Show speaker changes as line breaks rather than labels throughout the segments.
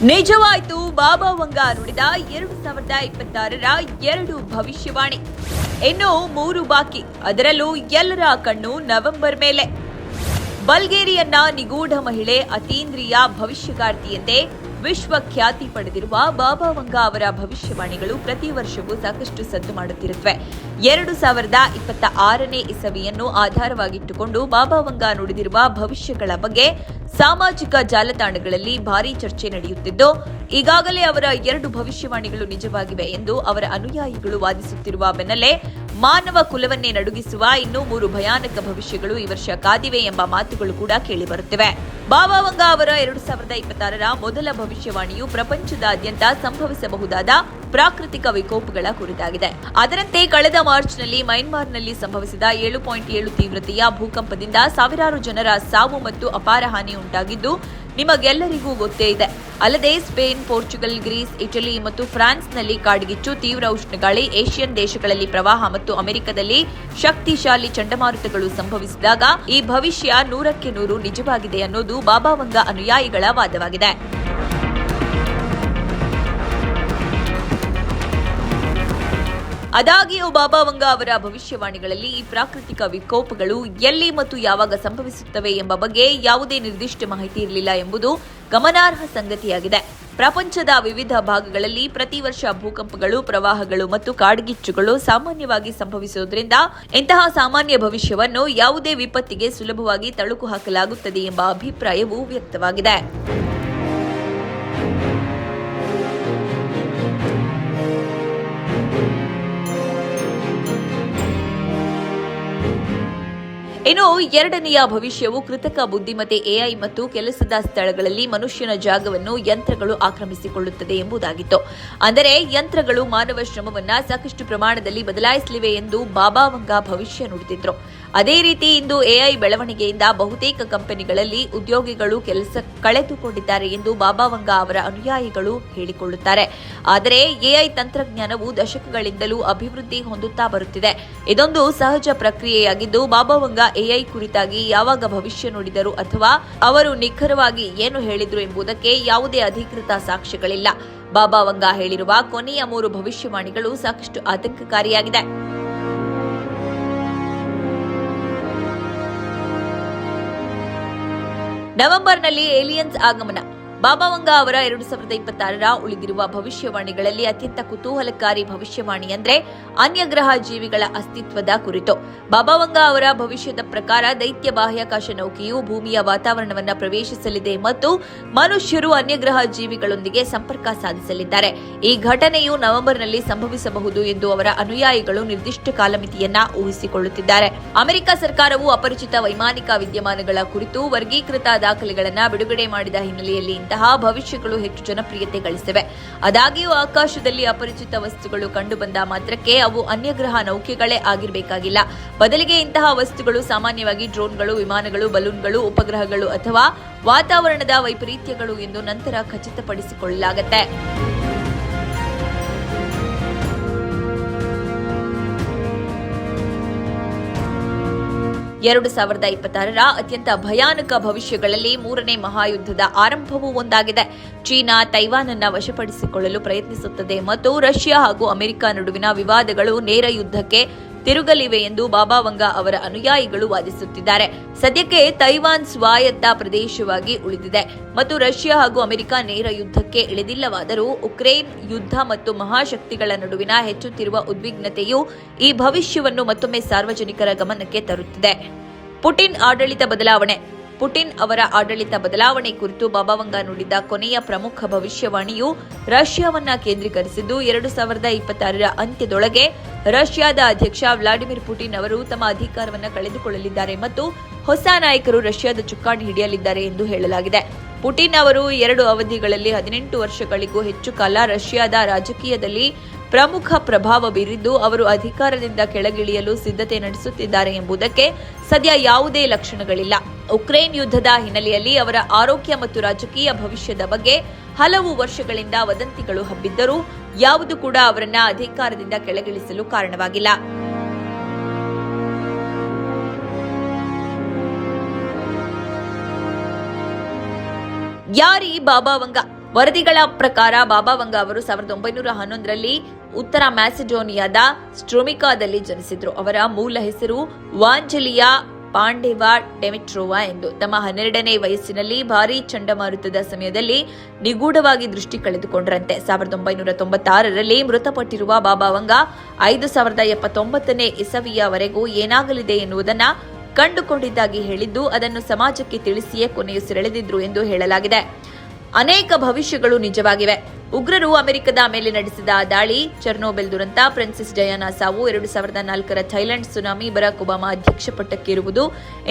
ನಿಜವಾಯ್ತು, ಬಾಬಾ ವಂಗ ನುಡಿದ 2026ರ 2 ಭವಿಷ್ಯವಾಣಿ. ಇನ್ನು 3 ಬಾಕಿ, ಅದರಲ್ಲೂ ಎಲ್ಲರ ಕಣ್ಣು ನವೆಂಬರ್ ಮೇಲೆ. ಬಲ್ಗೇರಿಯನ್ನ ನಿಗೂಢ ಮಹಿಳೆ ಅತೀಂದ್ರಿಯ ಭವಿಷ್ಯಗಾರ್ತಿಯಂತೆ ವಿಶ್ವಖ್ಯಾತಿ ಪಡೆದಿರುವ ಬಾಬಾ ವಂಗ ಅವರ ಭವಿಷ್ಯವಾಣಿಗಳು ಪ್ರತಿ ವರ್ಷವೂ ಸಾಕಷ್ಟು ಸದ್ದು ಮಾಡುತ್ತಿರುತ್ತವೆ. 2026ನೇ ಇಸವಿಯನ್ನು ಆಧಾರವಾಗಿಟ್ಟುಕೊಂಡು ಬಾಬಾ ವಂಗ ನುಡಿದಿರುವ ಭವಿಷ್ಯಗಳ ಬಗ್ಗೆ ಸಾಮಾಜಿಕ ಜಾಲತಾಣಗಳಲ್ಲಿ ಭಾರೀ ಚರ್ಚೆ ನಡೆಯುತ್ತಿದ್ದು, ಈಗಾಗಲೇ ಅವರ 2 ಭವಿಷ್ಯವಾಣಿಗಳು ನಿಜವಾಗಿವೆ ಎಂದು ಅವರ ಅನುಯಾಯಿಗಳು ವಾದಿಸುತ್ತಿರುವ ಬೆನ್ನಲ್ಲೇ ಮಾನವ ಕುಲವನ್ನೇ ನಡುಗಿಸುವ ಇನ್ನೂ 3 ಭಯಾನಕ ಭವಿಷ್ಯಗಳು ಈ ವರ್ಷ ಕಾದಿವೆ ಎಂಬ ಮಾತುಗಳು ಕೂಡ ಕೇಳಿಬರುತ್ತಿವೆ. ಬಾಬಾ ವಂಗ ಅವರ 2026ರ ಮೊದಲ ಭವಿಷ್ಯವಾಣಿಯು ಪ್ರಪಂಚದಾದ್ಯಂತ ಸಂಭವಿಸಬಹುದಾದ ಪ್ರಾಕೃತಿಕ ವಿಕೋಪಗಳ ಕುರಿತಾಗಿದೆ. ಅದರಂತೆ ಕಳೆದ ಮಾರ್ಚ್ನಲ್ಲಿ ಮಯನ್ಮಾರ್ನಲ್ಲಿ ಸಂಭವಿಸಿದ 7.7 ತೀವ್ರತೆಯ ಭೂಕಂಪದಿಂದ ಸಾವಿರಾರು ಜನರ ಸಾವು ಮತ್ತು ಅಪಾರ ಹಾನಿ ಉಂಟಾಗಿದ್ದು ನಿಮಗೆಲ್ಲರಿಗೂ ಗೊತ್ತೇ ಇದೆ. ಅಲ್ಲದೆ ಸ್ಪೇನ್, ಪೋರ್ಚುಗಲ್, ಗ್ರೀಸ್, ಇಟಲಿ ಮತ್ತು ಫ್ರಾನ್ಸ್ನಲ್ಲಿ ಕಾಡ್ಗಿಚ್ಚು, ತೀವ್ರ ಉಷ್ಣಗಾಳಿ, ಏಷ್ಯನ್ ದೇಶಗಳಲ್ಲಿ ಪ್ರವಾಹ ಮತ್ತು ಅಮೆರಿಕದಲ್ಲಿ ಶಕ್ತಿಶಾಲಿ ಚಂಡಮಾರುತಗಳು ಸಂಭವಿಸಿದಾಗ ಈ ಭವಿಷ್ಯ 100ಕ್ಕೆ 100 ನಿಜವಾಗಿದೆ ಅನ್ನೋದು ಬಾಬಾ ವಂಗ ಅನುಯಾಯಿಗಳ ವಾದವಾಗಿದೆ. ಆದಾಗ್ಯೂ ಬಾಬಾ ವಂಗ ಅವರ ಭವಿಷ್ಯವಾಣಿಗಳಲ್ಲಿ ಈ ಪ್ರಾಕೃತಿಕ ವಿಕೋಪಗಳು ಎಲ್ಲಿ ಮತ್ತು ಯಾವಾಗ ಸಂಭವಿಸುತ್ತವೆ ಎಂಬ ಬಗ್ಗೆ ಯಾವುದೇ ನಿರ್ದಿಷ್ಟ ಮಾಹಿತಿ ಇರಲಿಲ್ಲ ಎಂಬುದು ಗಮನಾರ್ಹ ಸಂಗತಿಯಾಗಿದೆ. ಪ್ರಪಂಚದ ವಿವಿಧ ಭಾಗಗಳಲ್ಲಿ ಪ್ರತಿ ವರ್ಷ ಭೂಕಂಪಗಳು, ಪ್ರವಾಹಗಳು ಮತ್ತು ಕಾಡ್ಗಿಚ್ಚುಗಳು ಸಾಮಾನ್ಯವಾಗಿ ಸಂಭವಿಸುವುದರಿಂದ ಇಂತಹ ಸಾಮಾನ್ಯ ಭವಿಷ್ಯವನ್ನು ಯಾವುದೇ ವಿಪತ್ತಿಗೆ ಸುಲಭವಾಗಿ ತಳುಕು ಹಾಕಲಾಗುತ್ತದೆ ಎಂಬ ಅಭಿಪ್ರಾಯವೂ ವ್ಯಕ್ತವಾಗಿದೆ. ಇನ್ನು ಎರಡನೆಯ ಭವಿಷ್ಯವು ಕೃತಕ ಬುದ್ಧಿಮತ್ತೆ ಎಐ ಮತ್ತು ಕೆಲಸದ ಸ್ಥಳಗಳಲ್ಲಿ ಮನುಷ್ಯನ ಜಾಗವನ್ನು ಯಂತ್ರಗಳು ಆಕ್ರಮಿಸಿಕೊಳ್ಳುತ್ತದೆ ಎಂಬುದಾಗಿತ್ತು. ಅಂದರೆ ಯಂತ್ರಗಳು ಮಾನವ ಶ್ರಮವನ್ನ ಸಾಕಷ್ಟು ಪ್ರಮಾಣದಲ್ಲಿ ಬದಲಾಯಿಸಲಿವೆ ಎಂದು ಬಾಬಾ ವಂಗ ಭವಿಷ್ಯ ನುಡಿದಿದ್ರು. ಅದೇ ರೀತಿ ಇಂದು ಎಐ ಬೆಳವಣಿಗೆಯಿಂದ ಬಹುತೇಕ ಕಂಪನಿಗಳಲ್ಲಿ ಉದ್ಯೋಗಿಗಳು ಕೆಲಸ ಕಳೆದುಕೊಂಡಿದ್ದಾರೆ ಎಂದು ಬಾಬಾ ವಂಗ ಅವರ ಅನುಯಾಯಿಗಳು ಹೇಳಿಕೊಳ್ಳುತ್ತಾರೆ. ಆದರೆ ಎಐ ತಂತ್ರಜ್ಞಾನವು ದಶಕಗಳಿಂದಲೂ ಅಭಿವೃದ್ಧಿ ಹೊಂದುತ್ತಾ ಬರುತ್ತಿದೆ. ಇದೊಂದು ಸಹಜ ಪ್ರಕ್ರಿಯೆಯಾಗಿದ್ದು ಬಾಬಾ ವಂಗ ಎಐ ಕುರಿತಾಗಿ ಯಾವಾಗ ಭವಿಷ್ಯ ನುಡಿದರು ಅಥವಾ ಅವರು ನಿಖರವಾಗಿ ಏನು ಹೇಳಿದ್ರು ಎಂಬುದಕ್ಕೆ ಯಾವುದೇ ಅಧಿಕೃತ ಸಾಕ್ಷ್ಯಗಳಿಲ್ಲ. ಬಾಬಾ ವಂಗ ಹೇಳಿರುವ ಕೊನೆಯ 3 ಭವಿಷ್ಯವಾಣಿಗಳು ಸಾಕಷ್ಟು ಆತಂಕಕಾರಿಯಾಗಿದೆ. ನವೆಂಬರ್ನಲ್ಲಿ ಏಲಿಯನ್ಸ್ ಆಗಮನ. ಬಾಬಾ ವಂಗ ಅವರ 2026ರ ಉಳಿದಿರುವ ಭವಿಷ್ಯವಾಣಿಗಳಲ್ಲಿ ಅತ್ಯಂತ ಕುತೂಹಲಕಾರಿ ಭವಿಷ್ಯವಾಣಿ ಅಂದ್ರೆ ಅನ್ಯಗ್ರಹ ಜೀವಿಗಳ ಅಸ್ತಿತ್ವದ ಕುರಿತು. ಬಾಬಾ ವಂಗ ಅವರ ಭವಿಷ್ಯದ ಪ್ರಕಾರ ದೈತ್ಯ ಬಾಹ್ಯಾಕಾಶ ನೌಕೆಯು ಭೂಮಿಯ ವಾತಾವರಣವನ್ನು ಪ್ರವೇಶಿಸಲಿದೆ ಮತ್ತು ಮನುಷ್ಯರು ಅನ್ಯಗ್ರಹ ಜೀವಿಗಳೊಂದಿಗೆ ಸಂಪರ್ಕ ಸಾಧಿಸಲಿದ್ದಾರೆ. ಈ ಘಟನೆಯು ನವೆಂಬರ್ನಲ್ಲಿ ಸಂಭವಿಸಬಹುದು ಎಂದು ಅವರ ಅನುಯಾಯಿಗಳು ನಿರ್ದಿಷ್ಟ ಕಾಲಮಿತಿಯನ್ನ ಊಹಿಸಿಕೊಳ್ಳುತ್ತಿದ್ದಾರೆ. ಅಮೆರಿಕ ಸರ್ಕಾರವು ಅಪರಿಚಿತ ವೈಮಾನಿಕ ವಿದ್ಯಮಾನಗಳ ಕುರಿತು ವರ್ಗೀಕೃತ ದಾಖಲೆಗಳನ್ನು ಬಿಡುಗಡೆ ಮಾಡಿದ ಹಿನ್ನೆಲೆಯಲ್ಲಿ ಇಂತಹ ಭವಿಷ್ಯಗಳು ಹೆಚ್ಚು ಜನಪ್ರಿಯತೆ ಗಳಿಸಿವೆ. ಆದಾಗ್ಯೂ ಆಕಾಶದಲ್ಲಿ ಅಪರಿಚಿತ ವಸ್ತುಗಳು ಕಂಡುಬಂದ ಮಾತ್ರಕ್ಕೆ ಅವು ಅನ್ಯಗ್ರಹ ನೌಕೆಗಳೇ ಆಗಿರಬೇಕಾಗಿಲ್ಲ. ಬದಲಿಗೆ ಇಂತಹ ವಸ್ತುಗಳು ಸಾಮಾನ್ಯವಾಗಿ ಡ್ರೋನ್ಗಳು, ವಿಮಾನಗಳು, ಬಲೂನ್ಗಳು, ಉಪಗ್ರಹಗಳು ಅಥವಾ ವಾತಾವರಣದ ವೈಪರೀತ್ಯಗಳು ಎಂದು ನಂತರ ಖಚಿತಪಡಿಸಿಕೊಳ್ಳಲಾಗುತ್ತೆ. ಎರಡು 2026ರ ಅತ್ಯಂತ ಭಯಾನಕ ಭವಿಷ್ಯಗಳಲ್ಲಿ 3ನೇ ಮಹಾಯುದ್ಧದ ಆರಂಭವೂ ಒಂದಾಗಿದೆ. ಚೀನಾ ತೈವಾನ್ ಅನ್ನು ವಶಪಡಿಸಿಕೊಳ್ಳಲು ಪ್ರಯತ್ನಿಸುತ್ತದೆ ಮತ್ತು ರಷ್ಯಾ ಹಾಗೂ ಅಮೆರಿಕ ನಡುವಿನ ವಿವಾದಗಳು ನೇರ ಯುದ್ಧಕ್ಕೆ ತಿರುಗಲಿವೆ ಎಂದು ಬಾಬಾ ವಂಗ ಅವರ ಅನುಯಾಯಿಗಳು ವಾದಿಸುತ್ತಿದ್ದಾರೆ. ಸದ್ಯಕ್ಕೆ ತೈವಾನ್ ಸ್ವಾಯತ್ತ ಪ್ರದೇಶವಾಗಿ ಉಳಿದಿದೆ ಮತ್ತು ರಷ್ಯಾ ಹಾಗೂ ಅಮೆರಿಕ ನೇರ ಯುದ್ಧಕ್ಕೆ ಇಳಿದಿಲ್ಲವಾದರೂ ಉಕ್ರೇನ್ ಯುದ್ಧ ಮತ್ತು ಮಹಾಶಕ್ತಿಗಳ ನಡುವಿನ ಹೆಚ್ಚುತ್ತಿರುವ ಉದ್ವಿಗ್ನತೆಯು ಈ ಭವಿಷ್ಯವನ್ನು ಮತ್ತೊಮ್ಮೆ ಸಾರ್ವಜನಿಕರ ಗಮನಕ್ಕೆ ತರುತ್ತಿದೆ. ಪುಟಿನ್ ಅವರ ಆಡಳಿತ ಬದಲಾವಣೆ ಕುರಿತು ಬಾಬಾ ವಂಗ ನುಡಿದ ಕೊನೆಯ ಪ್ರಮುಖ ಭವಿಷ್ಯವಾಣಿಯು ರಷ್ಯಾವನ್ನ ಕೇಂದ್ರೀಕರಿಸಿದ್ದು, 2026ರ ಅಂತ್ಯದೊಳಗೆ ರಷ್ಯಾದ ಅಧ್ಯಕ್ಷ ವ್ಲಾಡಿಮಿರ್ ಪುಟಿನ್ ಅವರು ತಮ್ಮ ಅಧಿಕಾರವನ್ನು ಕಳೆದುಕೊಳ್ಳಲಿದ್ದಾರೆ ಮತ್ತು ಹೊಸ ನಾಯಕರು ರಷ್ಯಾದ ಚುಕ್ಕಾಣಿ ಹಿಡಿಯಲಿದ್ದಾರೆ ಎಂದು ಹೇಳಲಾಗಿದೆ. ಪುಟಿನ್ ಅವರು 2 ಅವಧಿಗಳಲ್ಲಿ 18 ವರ್ಷಗಳಿಗೂ ಹೆಚ್ಚು ಕಾಲ ರಷ್ಯಾದ ರಾಜಕೀಯದಲ್ಲಿ ಪ್ರಮುಖ ಪ್ರಭಾವ ಬೀರಿದ್ದು, ಅವರು ಅಧಿಕಾರದಿಂದ ಕೆಳಗಿಳಿಯಲು ಸಿದ್ಧತೆ ನಡೆಸುತ್ತಿದ್ದಾರೆ ಎಂಬುದಕ್ಕೆ ಸದ್ಯ ಯಾವುದೇ ಲಕ್ಷಣಗಳಿಲ್ಲ. ಉಕ್ರೇನ್ ಯುದ್ಧದ ಹಿನ್ನೆಲೆಯಲ್ಲಿ ಅವರ ಆರೋಗ್ಯ ಮತ್ತು ರಾಜಕೀಯ ಭವಿಷ್ಯದ ಬಗ್ಗೆ ಹಲವು ವರ್ಷಗಳಿಂದ ವದಂತಿಗಳು ಹಬ್ಬಿದ್ದರೂ ಯಾವುದು ಕೂಡ ಅವರನ್ನ ಅಧಿಕಾರದಿಂದ ಕೆಳಗಿಳಿಸಲು ಕಾರಣವಾಗಿಲ್ಲ. ಯಾರಿ ಬಾಬಾ ವಂಗ? ವರದಿಗಳ ಪ್ರಕಾರ ಬಾಬಾ ವಂಗ ಅವರು 1911ರಲ್ಲಿ ಉತ್ತರ ಮ್ಯಾಸಿಡೋನಿಯಾದ ಸ್ಟ್ರೋಮಿಕಾದಲ್ಲಿ ಜನಿಸಿದ್ರು. ಅವರ ಮೂಲ ಹೆಸರು ವಾಂಜೆಲಿಯಾ ಪಾಂಡೆವಾ ಡೆಮಿಟ್ರೋವಾ ಎಂದು. ತಮ್ಮ 12ನೇ ವಯಸ್ಸಿನಲ್ಲಿ ಭಾರೀ ಚಂಡಮಾರುತದ ಸಮಯದಲ್ಲಿ ನಿಗೂಢವಾಗಿ ದೃಷ್ಟಿ ಕಳೆದುಕೊಂಡ್ರಂತೆ. 1996ರಲ್ಲಿ ಮೃತಪಟ್ಟಿರುವ ಬಾಬಾ ವಂಗ 5079ನೇ ಇಸವಿಯವರೆಗೂ ಏನಾಗಲಿದೆ ಎನ್ನುವುದನ್ನು ಕಂಡುಕೊಂಡಿದ್ದಾಗಿ ಹೇಳಿದ್ದು, ಅದನ್ನು ಸಮಾಜಕ್ಕೆ ತಿಳಿಸಿಯೇ ಕೊನೆಯುಸಿರೆಳೆದಿದ್ರು ಎಂದು ಹೇಳಲಾಗಿದೆ. ಅನೇಕ ಭವಿಷ್ಯಗಳು ನಿಜವಾಗಿವೆ. ಉಗ್ರರು ಅಮೆರಿಕದ ಮೇಲೆ ನಡೆಸಿದ ದಾಳಿ, ಚೆರ್ನೋಬಿಲ್ ದುರಂತ, ಪ್ರಿನ್ಸೆಸ್ ಡಯಾನಾ ಸಾವು, 2004ರ ಥೈಲ್ಯಾಂಡ್ ಸುನಾಮಿ, ಬರಾಕ್ ಒಬಾಮಾ ಅಧ್ಯಕ್ಷ ಪಟ್ಟಕ್ಕೇರುವುದು,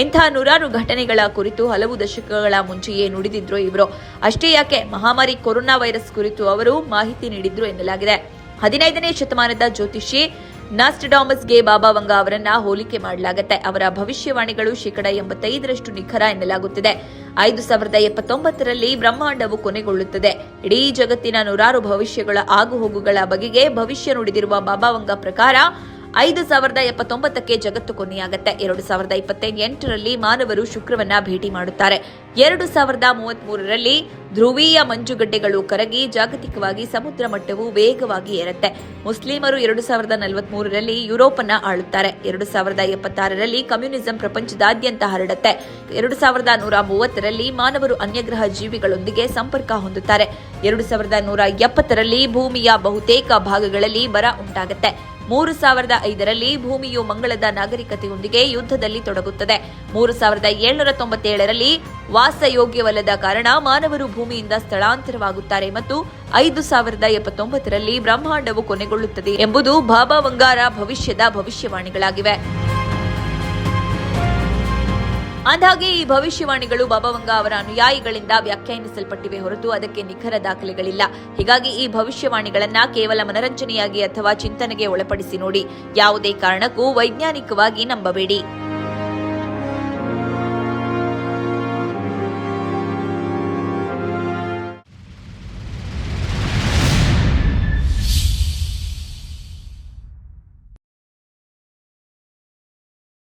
ಇಂತಹ ನೂರಾರು ಘಟನೆಗಳ ಕುರಿತು ಹಲವು ದಶಕಗಳ ಮುಂಚೆಯೇ ನುಡಿದಿದ್ರು ಇವರು. ಅಷ್ಟೇ ಯಾಕೆ, ಮಹಾಮಾರಿ ಕೊರೋನಾ ವೈರಸ್ ಕುರಿತು ಅವರು ಮಾಹಿತಿ ನೀಡಿದ್ರು ಎನ್ನಲಾಗಿದೆ. 15ನೇ ಶತಮಾನದ ಜ್ಯೋತಿಷಿ ನಾಸ್ಟಡಾಮಸ್ಗೆ ಬಾಬಾ ವಂಗ ಅವರನ್ನ ಹೋಲಿಕೆ ಮಾಡಲಾಗುತ್ತೆ. ಅವರ ಭವಿಷ್ಯವಾಣಿಗಳು 85% ನಿಖರ ಎನ್ನಲಾಗುತ್ತಿದೆ. 5079ರಲ್ಲಿ ಬ್ರಹ್ಮಾಂಡವು ಕೊನೆಗೊಳ್ಳುತ್ತದೆ. ಇಡೀ ಜಗತ್ತಿನ ನೂರಾರು ಭವಿಷ್ಯಗಳ ಆಗುಹೋಗುಗಳ ಬಗೆಗೆ ಭವಿಷ್ಯ ನುಡಿದಿರುವ ಬಾಬಾ ವಂಗ ಪ್ರಕಾರ 5079ಕ್ಕೆ ಜಗತ್ತು ಕೊನೆಯಾಗತ್ತೆ. 2028ರಲ್ಲಿ ಮಾನವರು ಶುಕ್ರವನ್ನ ಭೇಟಿ ಮಾಡುತ್ತಾರೆ. 2033ರಲ್ಲಿ ಧ್ರುವೀಯ ಮಂಜುಗಡ್ಡೆಗಳು ಕರಗಿ ಜಾಗತಿಕವಾಗಿ ಸಮುದ್ರ ಮಟ್ಟವು ವೇಗವಾಗಿ ಏರುತ್ತೆ. ಮುಸ್ಲಿಮರು 2043ರಲ್ಲಿ ಯುರೋಪನ್ನ ಆಳುತ್ತಾರೆ. 2076ರಲ್ಲಿ ಕಮ್ಯುನಿಸಂ ಪ್ರಪಂಚದಾದ್ಯಂತ ಹರಡುತ್ತೆ. 2130ರಲ್ಲಿ ಮಾನವರು ಅನ್ಯಗ್ರಹ ಜೀವಿಗಳೊಂದಿಗೆ ಸಂಪರ್ಕ ಹೊಂದುತ್ತಾರೆ. 2170ರಲ್ಲಿ ಭೂಮಿಯ ಬಹುತೇಕ ಭಾಗಗಳಲ್ಲಿ ಬರ ಉಂಟಾಗುತ್ತೆ. 3005ರಲ್ಲಿ ಭೂಮಿಯು ಮಂಗಳದ ನಾಗರಿಕತೆಯೊಂದಿಗೆ ಯುದ್ಧದಲ್ಲಿ ತೊಡಗುತ್ತದೆ. 3797ರಲ್ಲಿ ವಾಸಯೋಗ್ಯವಲ್ಲದ ಕಾರಣ ಮಾನವರು ಭೂಮಿಯಿಂದ ಸ್ಥಳಾಂತರವಾಗುತ್ತಾರೆ ಮತ್ತು 5079ರಲ್ಲಿ ಬ್ರಹ್ಮಾಂಡವು ಕೊನೆಗೊಳ್ಳುತ್ತದೆ ಎಂಬುದು ಬಾಬಾ ವಂಗಾರ ಭವಿಷ್ಯದ ಭವಿಷ್ಯವಾಣಿಗಳಾಗಿವೆ. ಅಂದಾಗೆ ಈ ಭವಿಷ್ಯವಾಣಿಗಳು ಬಾಬಾ ವಂಗ ಅವರ ಅನುಯಾಯಿಗಳಿಂದ ವ್ಯಾಖ್ಯಾನಿಸಲ್ಪಟ್ಟಿವೆ ಹೊರತು ಅದಕ್ಕೆ ನಿಖರ ದಾಖಲೆಗಳಿಲ್ಲ. ಹೀಗಾಗಿ ಈ ಭವಿಷ್ಯವಾಣಿಗಳನ್ನ ಕೇವಲ ಮನರಂಜನೆಯಾಗಿ ಅಥವಾ ಚಿಂತನೆಗೆ ಒಳಪಡಿಸಿ ನೋಡಿ. ಯಾವುದೇ ಕಾರಣಕ್ಕೂ ವೈಜ್ಞಾನಿಕವಾಗಿ ನಂಬಬೇಡಿ.